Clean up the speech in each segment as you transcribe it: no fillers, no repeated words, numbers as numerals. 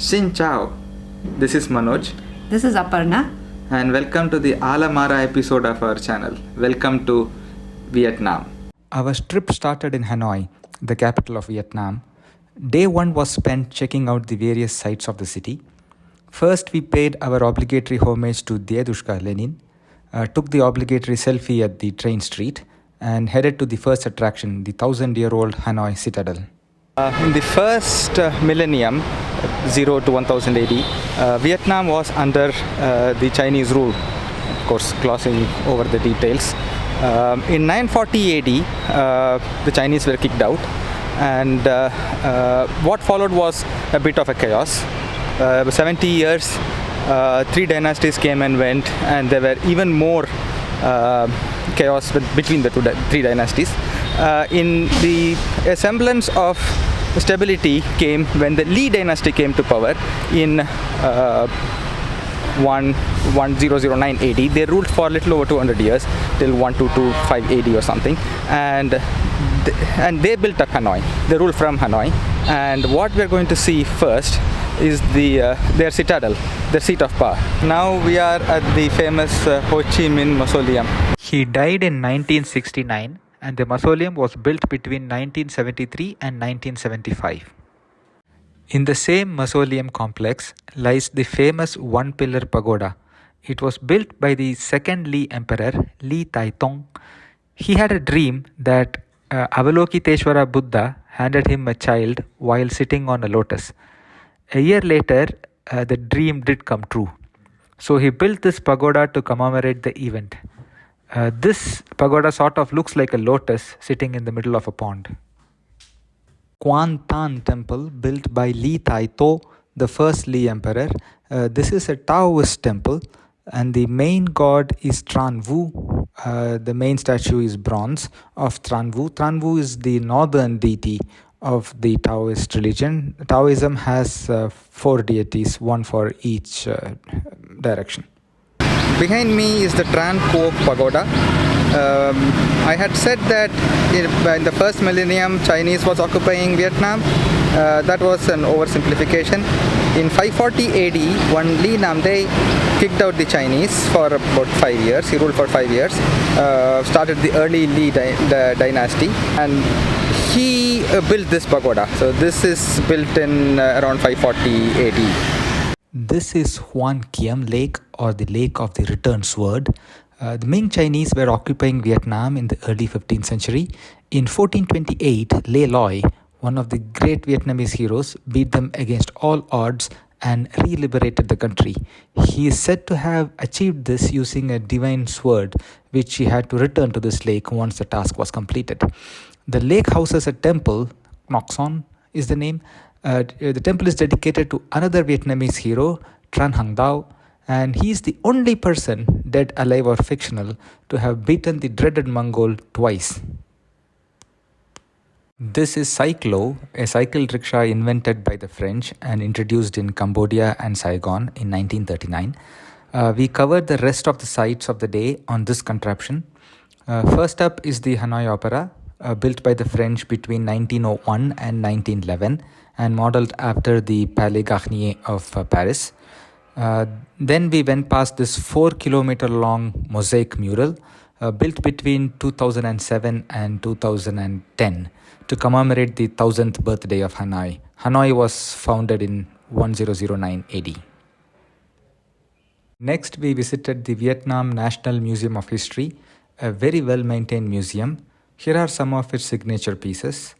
Xin chao, this is Manoj This is Aparna. and welcome to the Alamara episode of our channel. Welcome to Vietnam. Our trip started in Hanoi, the capital of Vietnam. Day one was spent checking out the various sites of the city. First, we paid our obligatory homage to Dedushka Lenin, took the obligatory selfie at the train street, and headed to the first attraction, the 1,000-year-old Hanoi Citadel. In the first millennium, 0 to 1000 AD, Vietnam was under the Chinese rule. Of course, glossing over the details. In 940 AD, the Chinese were kicked out, and what followed was a bit of a chaos. 70 years, three dynasties came and went, and there were even more chaos between the three dynasties. In the semblance of stability came when the Li dynasty came to power in 1009 AD. They ruled for a little over 200 years till 1225 AD or something, and they built up Hanoi. They ruled from Hanoi, and what we're going to see first is their citadel, their seat of power. Now we are at the famous Ho Chi Minh Mausoleum. He died in 1969, and the mausoleum was built between 1973 and 1975. In the same mausoleum complex lies the famous one-pillar pagoda. It was built by the second Li emperor, Li Taitung. He had a dream that Avalokiteshvara Buddha handed him a child while sitting on a lotus. A year later, the dream did come true. So he built this pagoda to commemorate the event. This pagoda sort of looks like a lotus sitting in the middle of a pond. Quan Tan Temple, built by Li Taitou, the first Li emperor. This is a Taoist temple, and the main god is Tran Vu. The main statue is bronze of Tran Vu. Tran Vu is the northern deity of the Taoist religion. Taoism has four deities, one for each direction. Behind me is the Tran Quoc Pagoda. I had said that in the first millennium, Chinese was occupying Vietnam. That was an oversimplification. In 540 AD, one Li Namde kicked out the Chinese for about 5 years. He ruled for 5 years, started the early Li dynasty, and he built this pagoda. So this is built in around 540 AD. This is Hoan Kiem Lake, or the Lake of the Returned Sword. The Ming Chinese were occupying Vietnam in the early 15th century. In 1428, Le Loi, one of the great Vietnamese heroes, beat them against all odds and re-liberated the country. He is said to have achieved this using a divine sword, which he had to return to this lake once the task was completed. The lake houses a temple, Ngoc Son is the name. The temple is dedicated to another Vietnamese hero, Tran Hang Dao, and he is the only person, dead, alive or fictional, to have beaten the dreaded Mongol twice. This is Cyclo, a cycle rickshaw invented by the French and introduced in Cambodia and Saigon in 1939. We covered the rest of the sites of the day on this contraption. First up is the Hanoi Opera, built by the French between 1901 and 1911 and modeled after the Palais Garnier of Paris. Then we went past this 4-kilometer long mosaic mural built between 2007 and 2010 to commemorate the 1000th birthday of Hanoi. Hanoi was founded in 1009 AD. Next, we visited the Vietnam National Museum of History, a very well-maintained museum. Here are some of its signature pieces.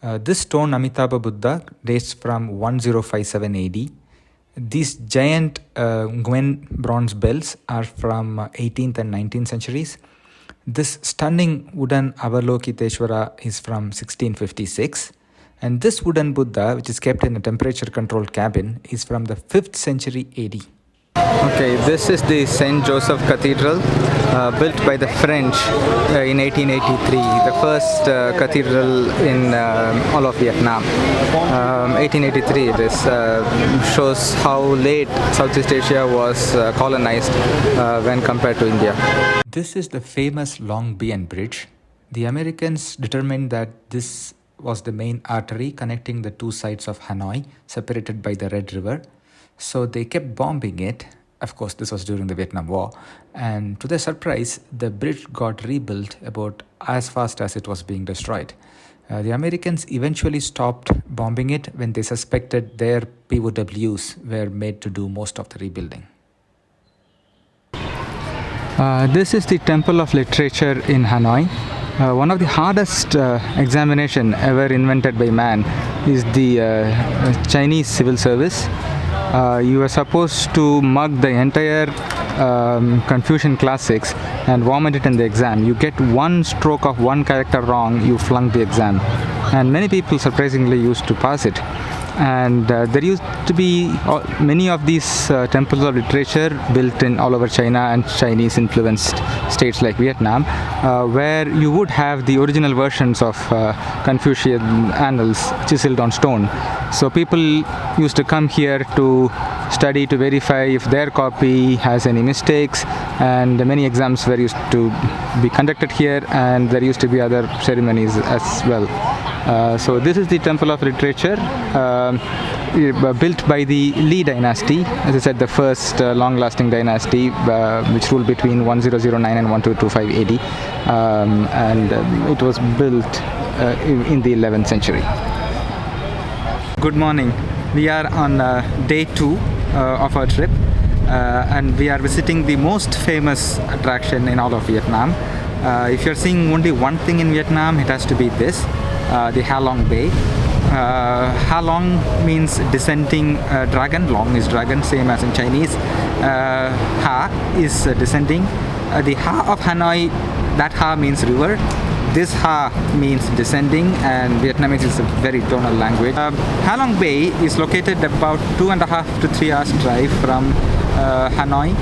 This stone Amitabha Buddha dates from 1057 AD. These giant Nguyen bronze bells are from 18th and 19th centuries. This stunning wooden Avalokiteshvara is from 1656. And this wooden Buddha, which is kept in a temperature-controlled cabin, is from the 5th century AD. Okay, this is the Saint Joseph Cathedral, built by the French in 1883, the first cathedral in all of Vietnam. 1883 it is. Shows how late Southeast Asia was colonized when compared to India. This is the famous Long Bien Bridge. The Americans determined that this was the main artery connecting the two sides of Hanoi, separated by the Red River. So they kept bombing it. Of course, this was during the Vietnam War. And to their surprise, the bridge got rebuilt about as fast as it was being destroyed. The Americans eventually stopped bombing it when they suspected their POWs were made to do most of the rebuilding. This is the Temple of Literature in Hanoi. One of the hardest examination ever invented by man is the Chinese civil service. You are supposed to mug the entire Confucian classics and vomit it in the exam. You get one stroke of one character wrong, you flunk the exam. And many people surprisingly used to pass it. And there used to be many of these temples of literature built in all over China and Chinese influenced states like Vietnam, where you would have the original versions of Confucian annals chiseled on stone. So people used to come here to study, to verify if their copy has any mistakes, and many exams were used to be conducted here, and there used to be other ceremonies as well. So this is the Temple of Literature, built by the Li dynasty, as I said, the first long-lasting dynasty which ruled between 1009 and 1225 AD, and it was built in the 11th century. Good morning. We are on day 2 of our trip, and we are visiting the most famous attraction in all of Vietnam. If you're seeing only one thing in Vietnam, it has to be this, the Ha Long Bay. Ha Long means descending dragon. Long is dragon, same as in Chinese. Ha is descending. The Ha of Hanoi, that Ha means river. This Ha means descending, and Vietnamese is a very tonal language. Ha Long Bay is located about 2.5 to 3 hours drive from Hanoi.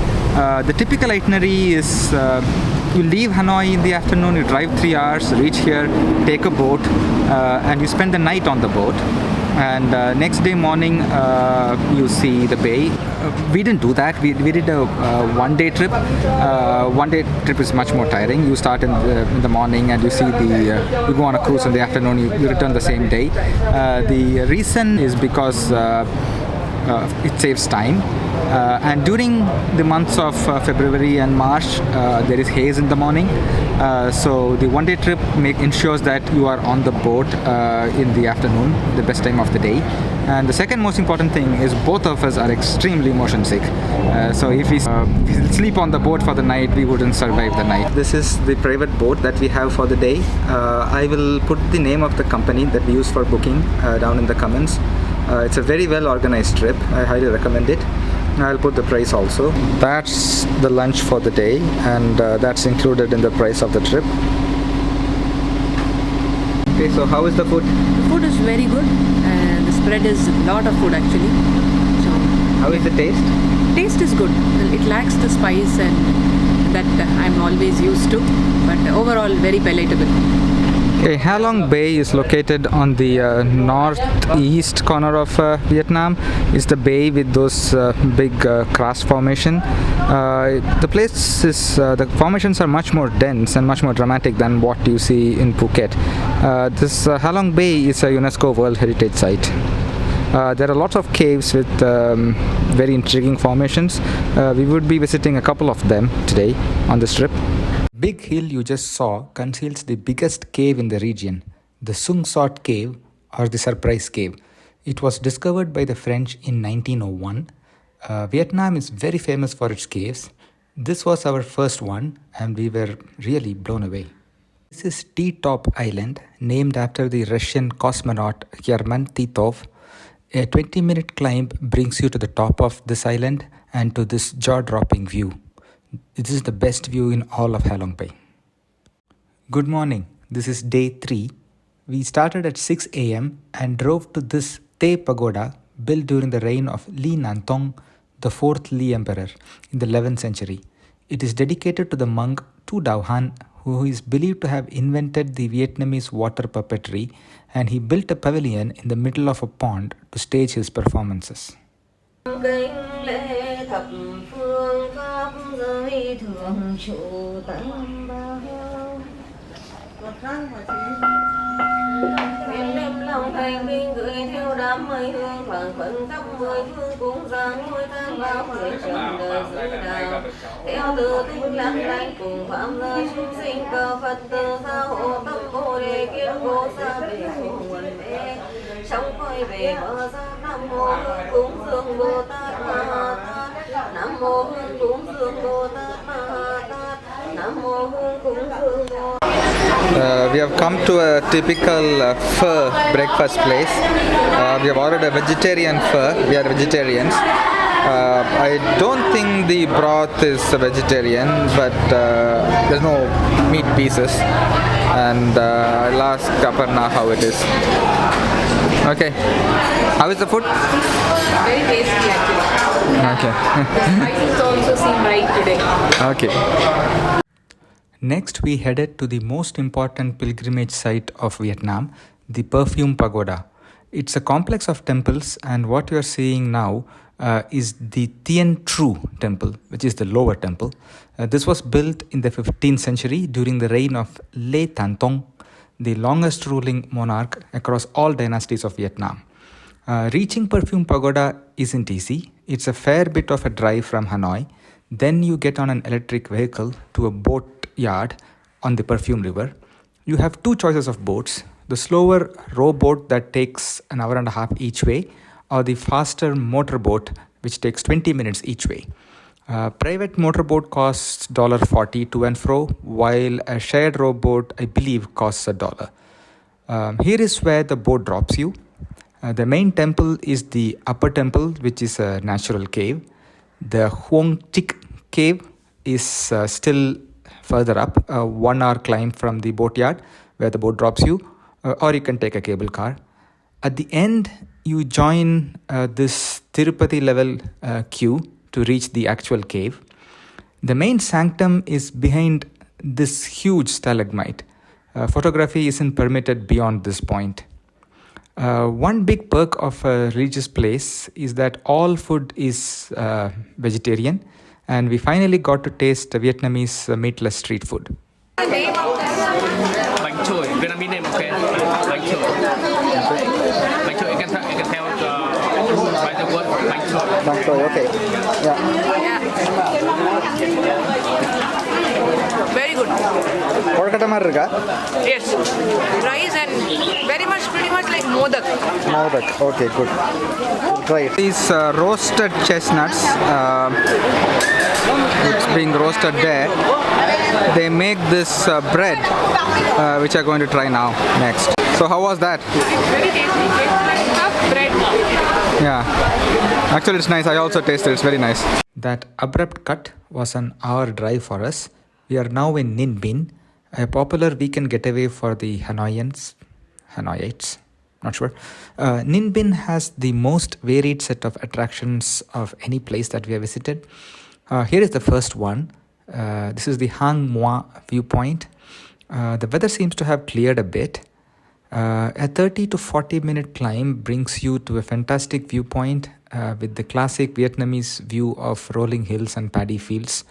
The typical itinerary is you leave Hanoi in the afternoon, you drive 3 hours, reach here, take a boat, and you spend the night on the boat. And next day morning, you see the bay. We didn't do that. We did a one-day trip. One-day trip is much more tiring. You start in the morning and you see you go on a cruise in the afternoon. You return the same day. The reason is because it saves time. And during the months of February and March, there is haze in the morning. So the one-day trip ensures that you are on the boat in the afternoon, the best time of the day. And the second most important thing is both of us are extremely motion sick. So if we sleep on the boat for the night, we wouldn't survive the night. This is the private boat that we have for the day. I will put the name of the company that we use for booking down in the comments. It's a very well organized trip. I highly recommend it. I'll put the price also. That's the lunch for the day, and that's included in the price of the trip. Okay, so how is the food? The food is very good, and the spread is a lot of food actually. So how is the taste? Taste is good. It lacks the spice and that I'm always used to, but overall very palatable. Okay, Ha Long Bay is located on the northeast corner of Vietnam. It's the bay with those big karst formation. The place is, the formations are much more dense and much more dramatic than what you see in Phuket. This Ha Long Bay is a UNESCO World Heritage Site. There are lots of caves with very intriguing formations. We would be visiting a couple of them today on this trip. Big hill you just saw conceals the biggest cave in the region, the Sung Sot Cave or the Surprise Cave. It was discovered by the French in 1901. Vietnam is very famous for its caves. This was our first one and we were really blown away. This is T-Top Island, named after the Russian cosmonaut Yerman Titov. A 20-minute climb brings you to the top of this island and to this jaw-dropping view. This is the best view in all of Ha Long Bay. Good morning. This is day 3. We started at 6 a.m. and drove to this Te Pagoda built during the reign of Li Nantong, the 4th Li Emperor in the 11th century. It is dedicated to the monk Tu Dao Han, who is believed to have invented the Vietnamese water puppetry, and he built a pavilion in the middle of a pond to stage his performances. thiên đêm lòng thành kinh gửi theo đám mây hương thoảng phấn khắp mười phương cúng dường ngôi than bao người trần đời giữ đạo theo từ tinh lắng lanh cùng phạm lời chúng sinh cầu Phật từ gia hộ tâm bồ đề kiên cố xa về khổ nguồn mê trong khói về mở ra nam mô hương cúng dường Bồ Tát Ma Tát nam mô hương cúng dường Bồ Tát Ma Tát nam mô hương cúng dường Bồ We have come to a typical pho breakfast place. We have ordered a vegetarian pho. We are vegetarians. I don't think the broth is vegetarian, but there's no meat pieces. And I'll ask Aparna how it is. Okay. How is the food? Very tasty actually. Okay. The spices also seem right today. Okay. Next, we headed to the most important pilgrimage site of Vietnam, the Perfume Pagoda. It's a complex of temples, and what you are seeing now is the Tien Tru temple, which is the lower temple. This was built in the 15th century during the reign of Le Tan Tong, the longest ruling monarch across all dynasties of Vietnam. Reaching Perfume Pagoda isn't easy. It's a fair bit of a drive from Hanoi. Then you get on an electric vehicle to a boat yard on the Perfume River. You have two choices of boats: the slower rowboat that takes an hour and a half each way, or the faster motorboat which takes 20 minutes each way. Private motorboat costs $40 to and fro, while a shared rowboat, I believe, costs $1. Here is where the boat drops you. The main temple is the upper temple, which is a natural cave. The Huong Chik cave is still further up, a 1 hour climb from the boatyard where the boat drops you, or you can take a cable car. At the end, you join this Tirupati level queue to reach the actual cave. The main sanctum is behind this huge stalagmite. Photography isn't permitted beyond this point. One big perk of a religious place is that all food is vegetarian, and we finally got to taste Vietnamese meatless street food. Bánh chổi, Vietnamese name, okay? Bánh chổi. Bánh chổi, you can tell by the word bánh chổi. Bánh chổi, okay. Yeah. Very good. Kolkata மாதிரி இருக்கா? Yes. Rice and very much, pretty much like modak. Modak. Okay, good. Try it. These roasted chestnuts, it's being roasted there. They make this bread, which I'm going to try now next. So how was that? Very tasty. Tough bread. Yeah. Actually, it's nice. I also tasted it. It's very nice. That abrupt cut was an hour drive for us. We are now in Ninh Binh, a popular weekend getaway for the Hanoiites, not sure. Ninh Binh has the most varied set of attractions of any place that we have visited. Here is the first one. This is the Hang Mua viewpoint. The weather seems to have cleared a bit. A 30 to 40 minute climb brings you to a fantastic viewpoint with the classic Vietnamese view of rolling hills and paddy fields.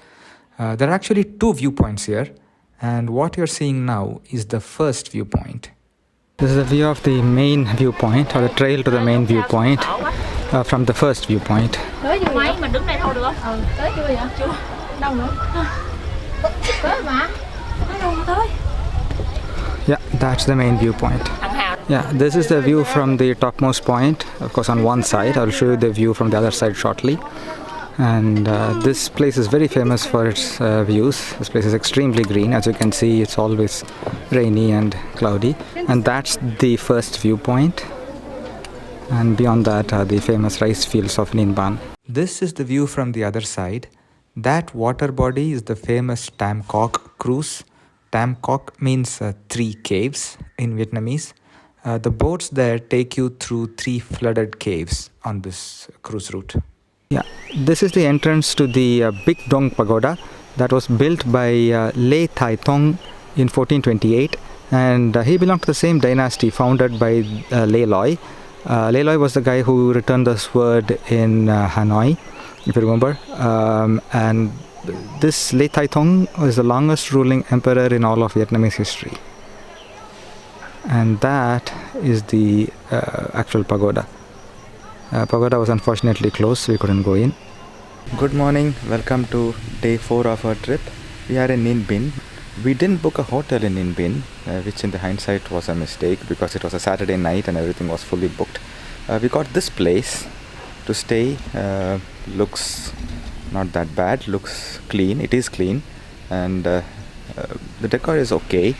There are actually two viewpoints here, and what you're seeing now is the first viewpoint. This is a view of the main viewpoint, or the trail to the main viewpoint, from the first viewpoint. Tới chưa máy mình đứng đây thôi được không? Tới chưa vậy? Chưa. Đâu nữa? Tới mà. Tới đâu mà tới? Yeah, that's the main viewpoint. Yeah, this is the view from the topmost point, of course on one side. I'll show you the view from the other side shortly. And this place is very famous for its views. This place is extremely green. As you can see, it's always rainy and cloudy. And that's the first viewpoint. And beyond that are the famous rice fields of Ninh Binh. This is the view from the other side. That water body is the famous Tam Coc cruise. Tam Coc means 3 caves in Vietnamese. The boats there take you through 3 flooded caves on this cruise route. Yeah, this is the entrance to the Big Dong Pagoda that was built by Le Tai Tong in 1428, and he belonged to the same dynasty founded by Le Loi. Le Loi was the guy who returned the sword in Hanoi, if you remember, and this Le Tai Tong was the longest ruling emperor in all of Vietnamese history. and that is the actual pagoda. Pagoda was unfortunately closed, so we couldn't go in. Good morning, welcome to day 4 of our trip. We are in Ninh Binh. We didn't book a hotel in Ninh Binh, which in the hindsight was a mistake because it was a Saturday night and everything was fully booked. We got this place to stay. Looks not that bad, looks clean, it is clean, and the decor is okay,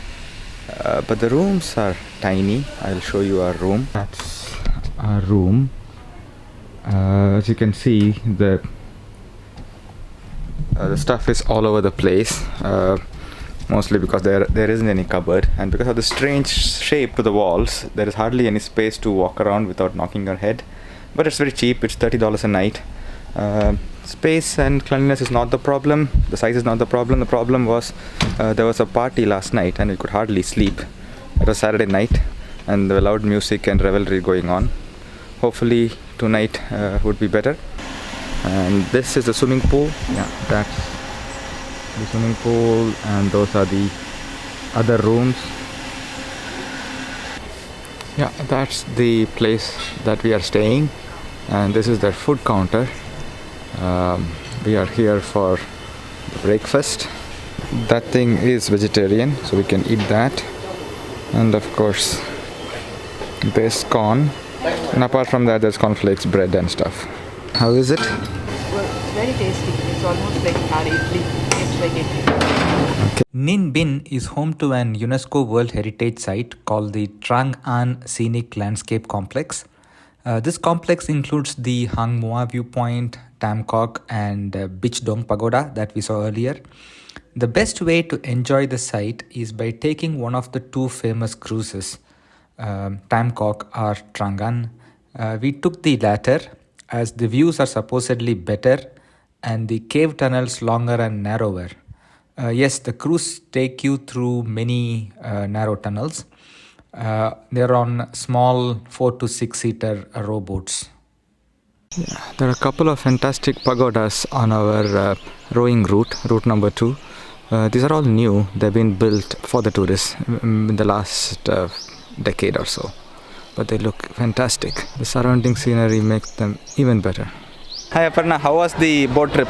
but the rooms are tiny. I'll show you our room. That's our room. As you can see, the stuff is all over the place, mostly because there isn't any cupboard, and because of the strange shape to the walls, there is hardly any space to walk around without knocking your head. But it's very cheap, it's $30 a night. Space and cleanliness is not the problem, the size is not the problem. The problem was there was a party last night and we could hardly sleep. It was Saturday night and there was loud music and revelry going on. Hopefully tonight would be better. And this is the swimming pool. Yeah, that's the swimming pool, and those are the other rooms. Yeah, that's the place that we are staying, and this is their food counter. We are here for the breakfast. That thing is vegetarian, so we can eat that. And of course, there's corn, and apart from that, there's cornflakes, bread, and stuff. How is it? Well, it's very tasty. It's almost like our idli. It's like idli. Okay. Ninh Binh is home to an UNESCO World Heritage Site called the Trang An Scenic Landscape Complex. This complex includes the Hang Mua viewpoint, Tam Kok, and Bich Dong Pagoda that we saw earlier. The best way to enjoy the site is by taking one of the two famous cruises, Tam Kok or Trang An. We took the latter, as the views are supposedly better and the cave tunnels longer and narrower. Yes, the cruise take you through many narrow tunnels. They're on small 4 to 6 seater rowboats. Yeah, there are a couple of fantastic pagodas on our rowing route number 2. These are all new. They've been built for the tourists in the last decade or so. But they look fantastic. The surrounding scenery makes them even better. Hi Aparna, how was the boat trip?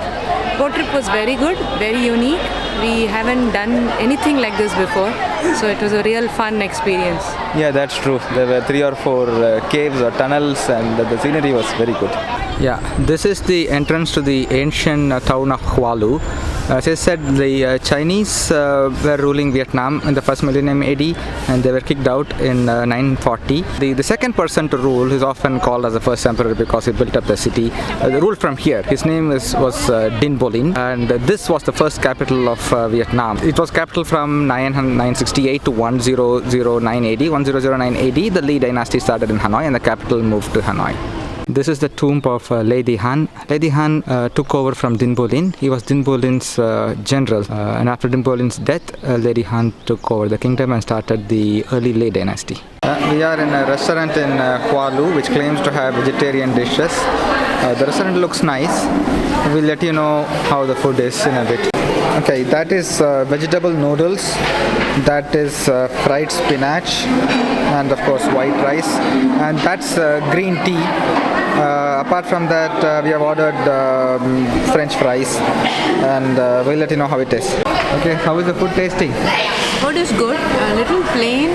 Boat trip was very good, very unique. We haven't done anything like this before, so it was a real fun experience. Yeah, that's true. There were 3 or 4 caves or tunnels, and the scenery was very good. Yeah, this is the entrance to the ancient town of Hua Lu. As I said, the Chinese were ruling Vietnam in the first millennium AD, and they were kicked out in 940. The second person to rule is often called as the first emperor because he built up the city. The ruled from here. His name was Dinh Bo Linh, and this was the first capital of Vietnam. It was capital from 968 to 1009 AD. 1009 AD, the Ly dynasty started in Hanoi, and the capital moved to Hanoi. This is the tomb of Lady Han. Lady Han took over from Dinh Bo Linh. He was Dinh Bo Linh's general, and after Dinh Bo Linh's death, Lady Han took over the kingdom and started the early Lê dynasty. We are in a restaurant in Hua Lu, which claims to have vegetarian dishes. The restaurant looks nice. We'll let you know how the food is in a bit. Okay, that is vegetable noodles, that is fried spinach, and of course white rice, and that's green tea. Apart from that, we have ordered French fries, and we'll let you know how it is. Okay, how is the food tasting? Food is good, a little plain,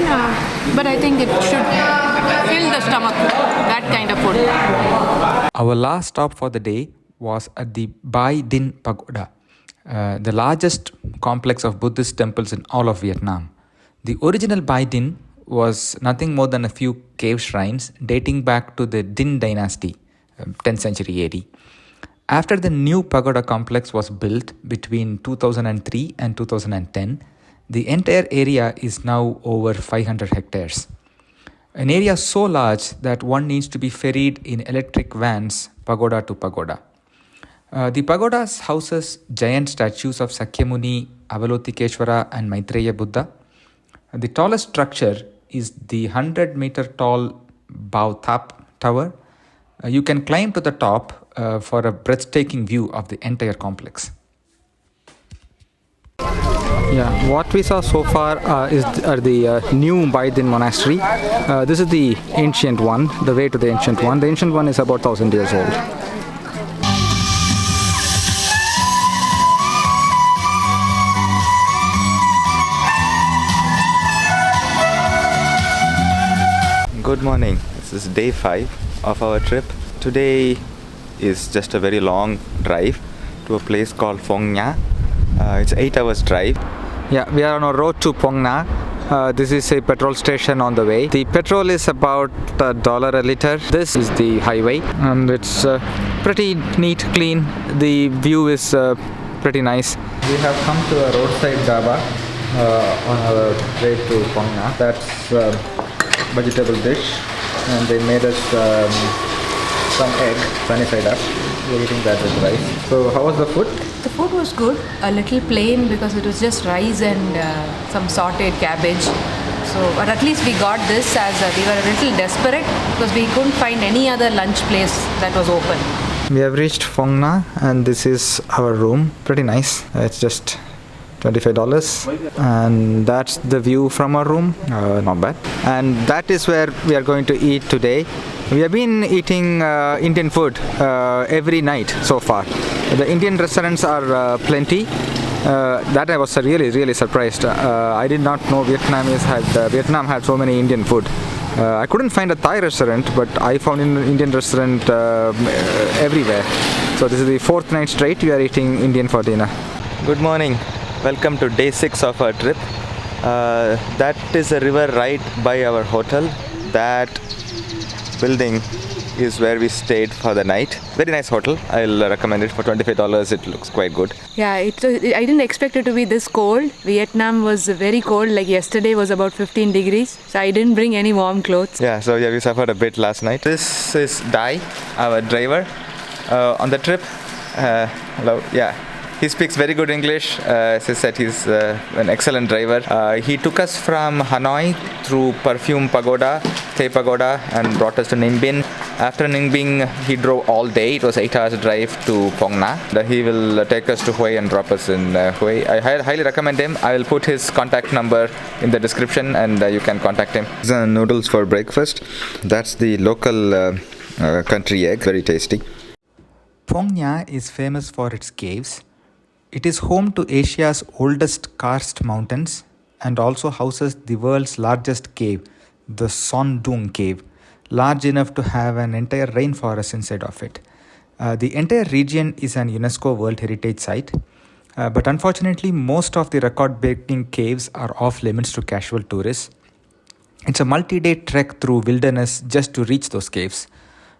but I think it should fill the stomach, that kind of food. Our last stop for the day was at the Bai Dinh Pagoda, the largest complex of Buddhist temples in all of Vietnam. The original Bai Dinh was nothing more than a few cave shrines dating back to the Dinh dynasty, 10th century AD. After the new pagoda complex was built between 2003 and 2010, the entire area is now over 500 hectares. An area so large that one needs to be ferried in electric vans pagoda to pagoda. The pagodas houses giant statues of Sakyamuni, Avalokiteshvara and Maitreya Buddha. The tallest structure is the 100-meter tall Bao Thap Tower. You can climb to the top for a breathtaking view of the entire complex. Yeah, what we saw so far are the new Baidin monastery. This is the ancient one, the way to the ancient one. The ancient one is about 1,000 years old. Good morning. This is day 5 of our trip. Today is just a very long drive to a place called Phong Nha. It's 8 hours drive. Yeah, we are on a road to Phong Nha. This is a petrol station on the way. The petrol is about $1 a liter. This is the highway, and it's pretty neat, clean. The view is pretty nice. We have come to a roadside dhaba on our way to Phong Nha. That's vegetable dish, and they made us some egg sunny side up. We're eating that with rice. So how was the food? The food was good, a little plain because it was just rice and some sauteed cabbage. So, but at least we got this as we were a little desperate because we couldn't find any other lunch place that was open. We have reached Phong Nha, and this is our room. Pretty nice. It's just $25, and that's the view from our room. Not bad. And that is where we are going to eat today. We have been eating Indian food every night so far. The Indian restaurants are plenty. That I was really surprised. I did not know Vietnam had so many Indian food. I couldn't find a Thai restaurant, but I found an Indian restaurant everywhere. So this is the 4th night straight we are eating Indian for dinner. Good morning. Welcome to day 6 of our trip. That is a river right by our hotel. That building is where we stayed for the night. Very nice hotel. I'll recommend it for $25. It looks quite good. Yeah, I didn't expect it to be this cold. Vietnam was very cold, like yesterday was about 15 degrees. So I didn't bring any warm clothes. Yeah, so we suffered a bit last night. This is Dai, our driver on the trip. Hello, yeah. He speaks very good English. As I said, he's an excellent driver. He took us from Hanoi through Perfume Pagoda, Thay Pagoda, and brought us to Ninh Binh. After Ninh Binh, he drove all day. It was 8 hours drive to Phong Nha. He will take us to Hue and drop us in Hue. I highly recommend him. I will put his contact number in the description, and you can contact him. Noodles for breakfast. That's the local country egg. Very tasty. Phong Nha is famous for its caves. It is home to Asia's oldest karst mountains and also houses the world's largest cave, the Son Doong Cave, large enough to have an entire rainforest inside of it. The entire region is an UNESCO World Heritage Site, but unfortunately most of the record-breaking caves are off limits to casual tourists. It's a multi-day trek through wilderness just to reach those caves.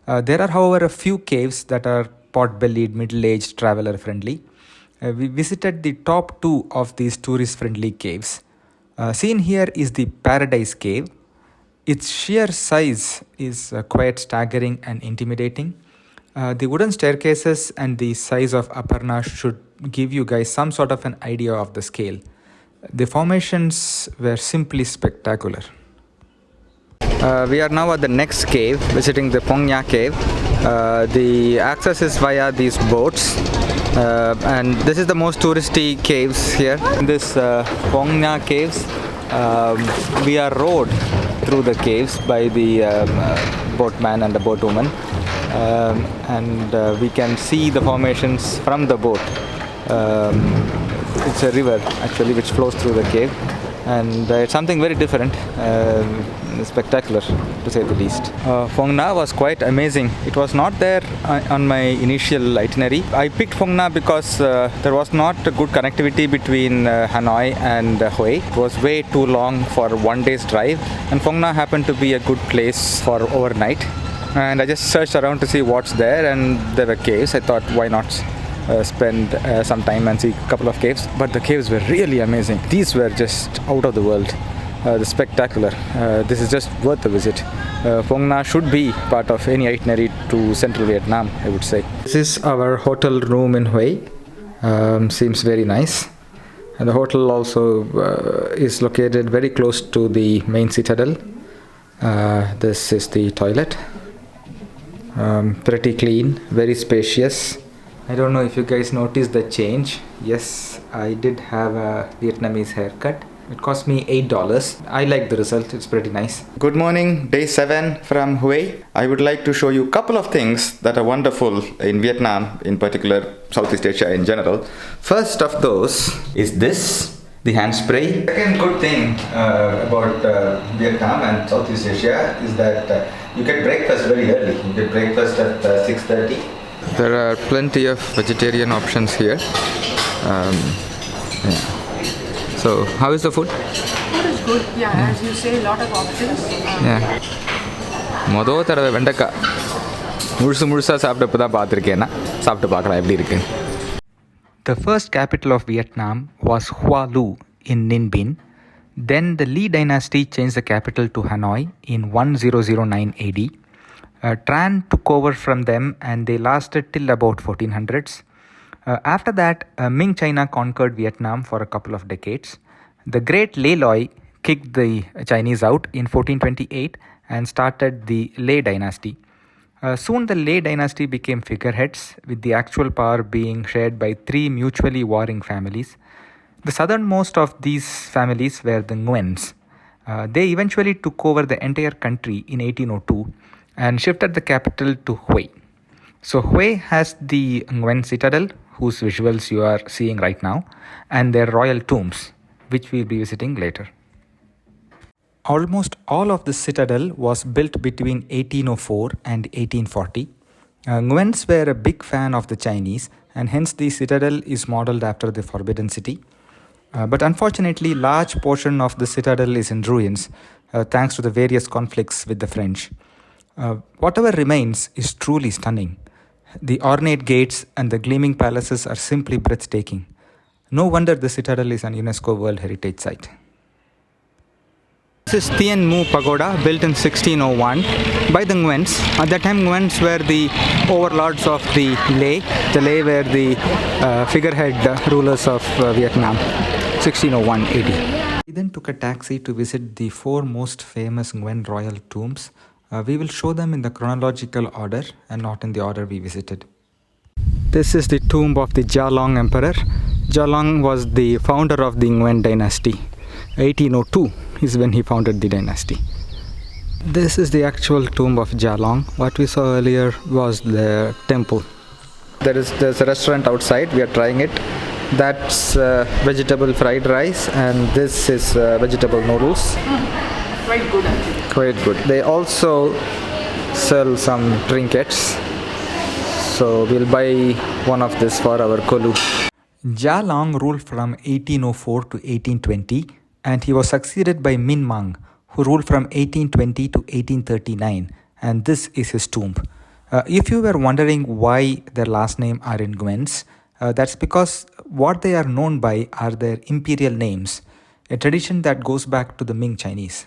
There are, however, a few caves that are pot-bellied, middle-aged, traveler-friendly. We visited the top 2 of these tourist-friendly caves. Seen here is the Paradise Cave. Its sheer size is quite staggering and intimidating. The wooden staircases and the size of Aparna should give you guys some sort of an idea of the scale. The formations were simply spectacular. We are now at the next cave, visiting the Phong Nha cave. The access is via these boats. And this is the most touristy caves here. In this Phong Nha caves, we are rowed through the caves by the boatman and the boatwoman, and we can see the formations from the boat. It's a river actually which flows through the cave, and it's something very different, spectacular to say the least. Phong Nha was quite amazing. It was not there on my initial itinerary. I picked Phong Nha because there was not a good connectivity between Hanoi and Hue. It was way too long for one day's drive, and Phong Nha happened to be a good place for overnight. And I just searched around to see what's there, and there were caves. I thought, why not spend some time and see a couple of caves. But the caves were really amazing. These were just out of the world. Spectacular. This is just worth a visit. Phong Nha should be part of any itinerary to central Vietnam, I would say. This is our hotel room in Hue. Seems very nice. And the hotel also is located very close to the main citadel. This is the toilet. Pretty clean, very spacious. I don't know if you guys noticed the change. Yes, I did have a Vietnamese haircut. It cost me $8. I like the result, it's pretty nice. Good morning, day 7 from Hue. I would like to show you a couple of things that are wonderful in Vietnam, in particular Southeast Asia in general. First of those is this, the hand spray. Second good thing about Vietnam and Southeast Asia is that you get breakfast very early. You get breakfast at 6:30. There are plenty of vegetarian options here. Yeah. So, how is the food? Food is good, yeah, as you say, a lot of options. Yeah. மொதல் தடவை வெண்டைக்காய் முழுசாக சாப்பிட்டப்போ தான் பார்த்துருக்கேன்னா சாப்பிட்டு பார்க்கலாம் எப்படி இருக்கு. The first capital of Vietnam was Hoa Lu in Ninh Binh. Then the Le dynasty changed the capital to Hanoi in 1009 AD. Tran took over from them and they lasted till about 1400s. After that, Ming China conquered Vietnam for a couple of decades. The great Le Loi kicked the Chinese out in 1428 and started the Le dynasty. Soon the Le dynasty became figureheads, with the actual power being shared by 3 mutually warring families. The southernmost of these families were the Nguyen's. They eventually took over the entire country in 1802 and shifted the capital to Hue. So Hue has the Nguyen citadel, whose visuals you are seeing right now, and their royal tombs, which we'll be visiting later. Almost all of the citadel was built between 1804 and 1840. Nguyen's were a big fan of the Chinese, and hence the citadel is modeled after the Forbidden City. But unfortunately, large portion of the citadel is in ruins, thanks to the various conflicts with the French. Whatever remains is truly stunning. The ornate gates and the gleaming palaces are simply breathtaking. No wonder the citadel is an UNESCO World Heritage Site. This is Perfume Pagoda, built in 1601 by the Nguyen's. At that time, Nguyen's were the overlords of the Le. The Le were the figurehead rulers of Vietnam, 1601 AD. We then took a taxi to visit the 4 most famous Nguyen royal tombs. We will show them in the chronological order and not in the order we visited. This is the tomb of the Gia Long Emperor. Gia Long was the founder of the Nguyen dynasty. 1802 is when he founded the dynasty. This is the actual tomb of Gia Long. What we saw earlier was the temple. There's a restaurant outside. We are trying it. That's vegetable fried rice, and this is vegetable noodles. Quite good actually. Quite good. They also sell some trinkets, so we'll buy one of this for our Kolu. Gia Long ruled from 1804 to 1820, and he was succeeded by Min Mang, who ruled from 1820 to 1839, and this is his tomb. If you were wondering why their last name are in Nguyen's, that's because what they are known by are their imperial names, a tradition that goes back to the Ming Chinese.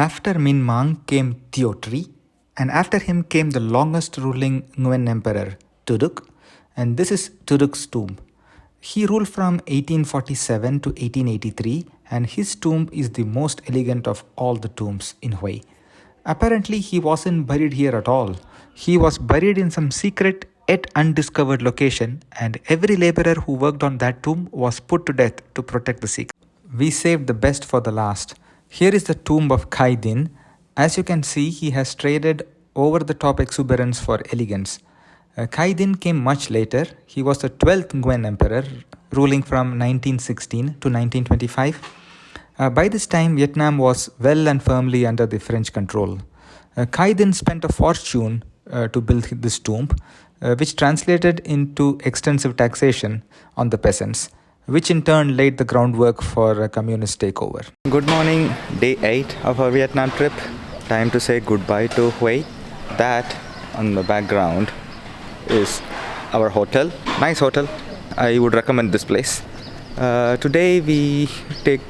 After Min Mang came Teotri, and after him came the longest ruling Nguyen emperor, Tuduk, and this is Tuduk's tomb. He ruled from 1847 to 1883, and his tomb is the most elegant of all the tombs in Hue. Apparently, he wasn't buried here at all. He was buried in some secret yet undiscovered location, and every laborer who worked on that tomb was put to death to protect the secret. We saved the best for the last. Here is the tomb of Khai Din. As you can see, he has traded over-the-top exuberance for elegance. Khai Din came much later. He was the 12th Nguyen emperor, ruling from 1916 to 1925. By this time, Vietnam was well and firmly under the French control. Khai Din spent a fortune to build this tomb, which translated into extensive taxation on the peasants, which in turn laid the groundwork for a communist takeover. Good morning, day 8 of our Vietnam trip. Time to say goodbye to Hue. That on the background is our hotel. Nice hotel. I would recommend this place. Today we take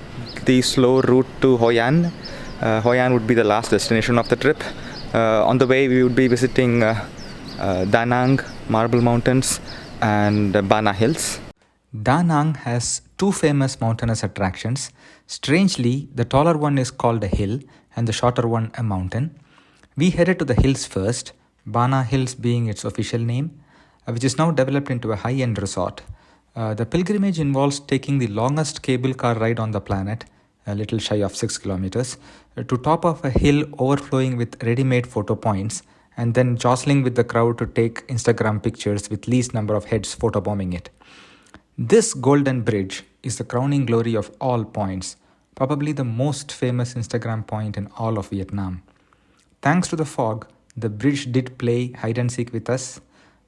the slow route to Hoi An. Hoi An would be the last destination of the trip. On the way we would be visiting Da Nang, Marble Mountains, and Bana Hills. Da Nang has 2 famous mountainous attractions. Strangely, the taller one is called a hill and the shorter one a mountain. We headed to the hills first, Bana Hills being its official name. which is now developed into a high-end resort. The pilgrimage involves taking the longest cable car ride on the planet, a little shy of 6 kilometers, to top of a hill overflowing with ready-made photo points, and then jostling with the crowd to take Instagram pictures with least number of heads photobombing it. This golden bridge is the crowning glory of all points, probably the most famous Instagram point in all of Vietnam. Thanks to the fog, the bridge did play hide and seek with us,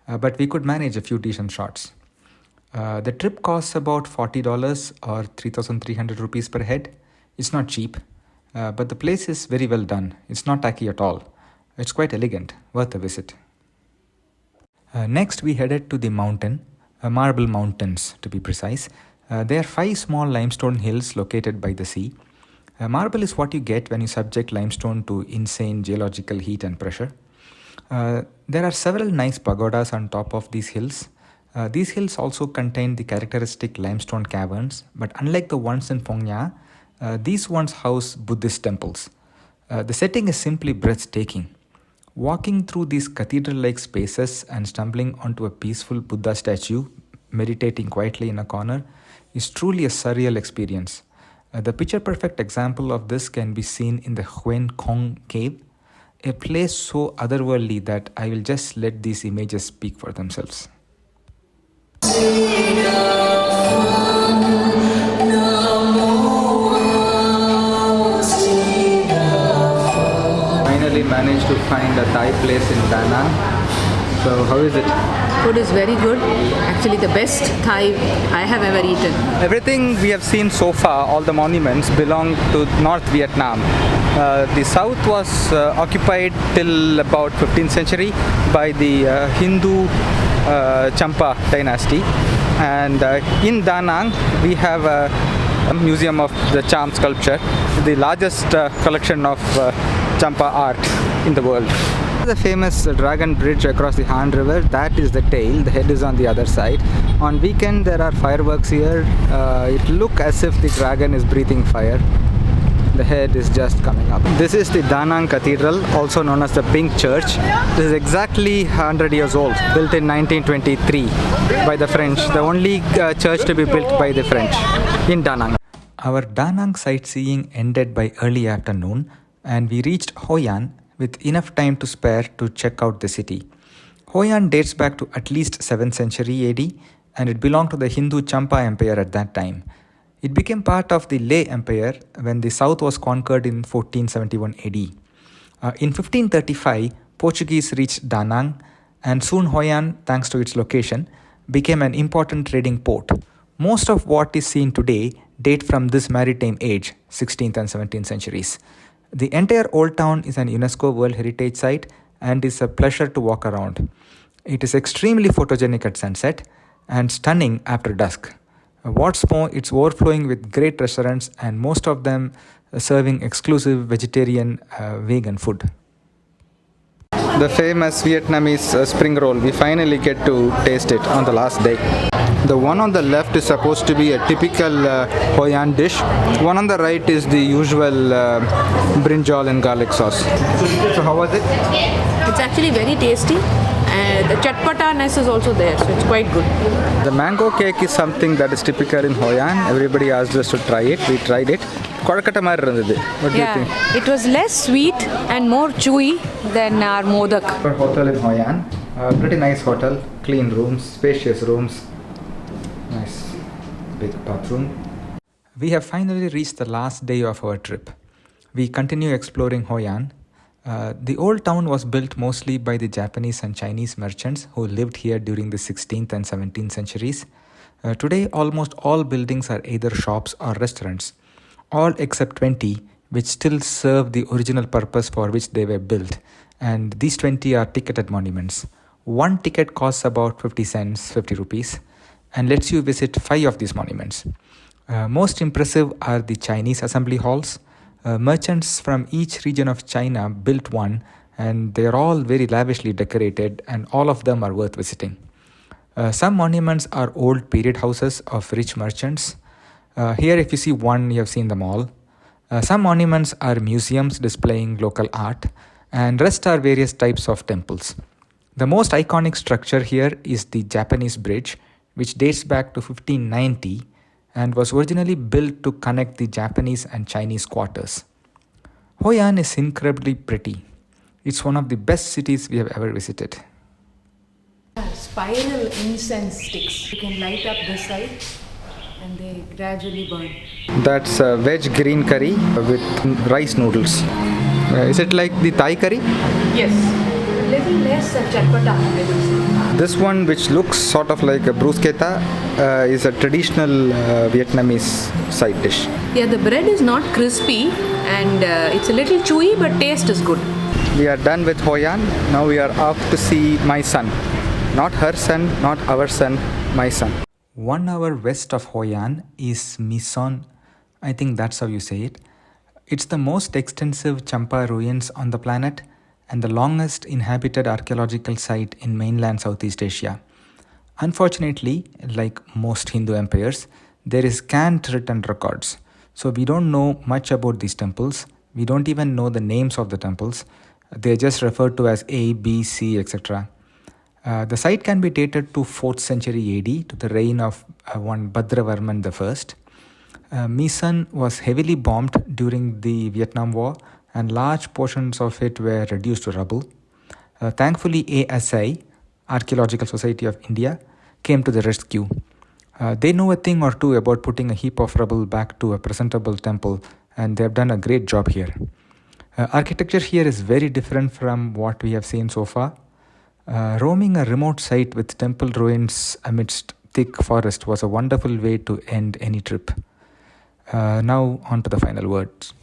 but we could manage a few decent shots. The trip costs about $40 or 3,300 rupees per head. It's not cheap, but the place is very well done. It's not tacky at all. It's quite elegant, worth a visit. Next, we headed to the mountain, Marble Mountains to be precise. There are 5 small limestone hills located by the sea. Marble is what you get when you subject limestone to insane geological heat and pressure. There are several nice pagodas on top of these hills. These hills also contain the characteristic limestone caverns, but unlike the ones in Phong Nha, these ones house Buddhist temples. The setting is simply breathtaking. Walking through these cathedral-like spaces and stumbling onto a peaceful Buddha statue meditating quietly in a corner is truly a surreal experience. The picture-perfect example of this can be seen in the Huen Kong cave, a place so otherworldly that I will just let these images speak for themselves. Finally managed to find a Thai place in Da Nang. So how is it? Food is very good. Actually, the best Thai I have ever eaten. Everything we have seen so far, all the monuments, belong to North Vietnam. The south was occupied till about 15th century by the Hindu Champa dynasty. And in Da Nang, we have a museum of the charm sculpture, the largest collection of Champa art in the world. The famous dragon bridge across the Han River, that is the tail, the head is on the other side. On weekend there are fireworks here. It looks as if the dragon is breathing fire. The head is just coming up. This is the Da Nang Cathedral, also known as the Pink Church. This is exactly 100 years old, built in 1923 by the French, the only church to be built by the French in Da Nang. Our Da Nang sightseeing ended by early afternoon, and we reached Hoi An with enough time to spare to check out the city. Hoi An dates back to at least 7th century AD, and it belonged to the Hindu Champa Empire at that time. It became part of the Leh Empire when the south was conquered in 1471 AD. In 1535, Portuguese reached Da Nang, and soon Hoi An, thanks to its location, became an important trading port. Most of what is seen today date from this maritime age, 16th and 17th centuries. The entire old town is an UNESCO World Heritage Site and is a pleasure to walk around. It is extremely photogenic at sunset and stunning after dusk. What's more, it's overflowing with great restaurants, and most of them serving exclusive vegetarian vegan food. The famous Vietnamese spring roll, we finally get to taste it on the last day. The one on the left is supposed to be a typical Hoi An dish. One on the right is the usual brinjal and garlic sauce. So how was it? It's actually very tasty. The chatpata-ness is also there, so it's quite good. The mango cake is something that is typical in Hoi An. Everybody asked us to try it. We tried it. What do you think? It was less sweet and more chewy than our modak. Our hotel in Hoi An. Pretty nice hotel. Clean rooms, spacious rooms. Nice big bathroom. We have finally reached the last day of our trip. We continue exploring Hoi An. The old town was built mostly by the Japanese and Chinese merchants who lived here during the 16th and 17th centuries. Today, almost all buildings are either shops or restaurants, all except 20, which still serve the original purpose for which they were built. And these 20 are ticketed monuments. One ticket costs about 50 cents, 50 rupees, and lets you visit 5 of these monuments. Most impressive are the Chinese assembly halls. Merchants from each region of China built one, and they are all very lavishly decorated, and all of them are worth visiting. Some monuments are old period houses of rich merchants. Here, if you see one, you have seen them all. Some monuments are museums displaying local art, and rest are various types of temples. The most iconic structure here is the Japanese bridge, which dates back to 1590 and was originally built to connect the Japanese and Chinese quarters. Hoi An is incredibly pretty. It's one of the best cities we have ever visited. Spiral incense sticks. You can light up this side and they gradually burn. That's veg green curry with rice noodles. Is it like the Thai curry? Yes. A little less chatpata. This one, which looks sort of like a bruschetta, is a traditional Vietnamese side dish. Yeah, the bread is not crispy and it's a little chewy, but taste is good. We are done with Hoi An. Now we are off to see my son. Not her son, not our son, my son. 1 hour west of Hoi An is Mison. I think that's how you say it. It's the most extensive Champa ruins on the planet and the longest inhabited archaeological site in mainland Southeast Asia. Unfortunately, like most Hindu empires, there is scant written records. So we don't know much about these temples. We don't even know the names of the temples. They're just referred to as A, B, C, etc. The site can be dated to 4th century AD, to the reign of one Bhadravarman I. Mison was heavily bombed during the Vietnam War and large portions of it were reduced to rubble. Thankfully, ASI, Archaeological Society of India, came to the rescue. They know a thing or two about putting a heap of rubble back to a presentable temple, and they've done a great job here. Architecture here is very different from what we have seen so far. Roaming a remote site with temple ruins amidst thick forest was a wonderful way to end any trip. Now on to the final words.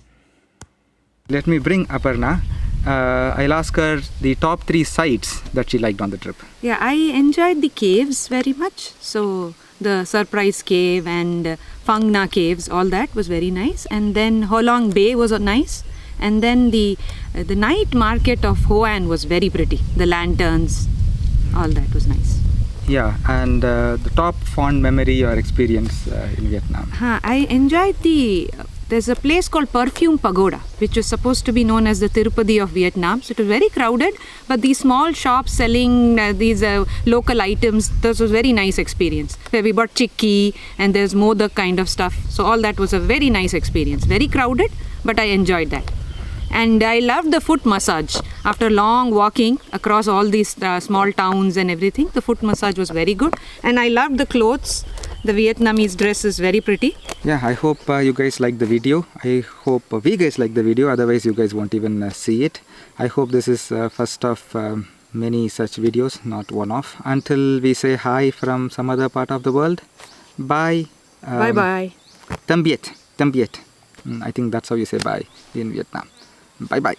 Let me bring Aparna. I'll ask her the top 3 sites that she liked on the trip. Yeah, I enjoyed the caves very much. So the Surprise Cave and Phang Na Caves, all that was very nice. And then Ha Long Bay was nice. And then the night market of Hoi An was very pretty. The lanterns, all that was nice. Yeah, and the top fond memory or experience in Vietnam? I enjoyed there's a place called Perfume Pagoda, which is supposed to be known as the Tirupati of Vietnam. So it was very crowded, but these small shops selling these local items, this was a very nice experience. Where we bought chikki and there's modak kind of stuff. So all that was a very nice experience. Very crowded, but I enjoyed that. And I loved the foot massage. After long walking across all these small towns and everything, the foot massage was very good. And I loved the clothes. The Vietnamese dress is very pretty. Yeah, I hope you guys like the video. I hope we guys like the video. Otherwise, you guys won't even see it. I hope this is first of many such videos, not one-off. Until we say hi from some other part of the world. Bye. Bye-bye. Tạm biệt. Tạm biệt. I think that's how you say bye in Vietnam. Bye-bye.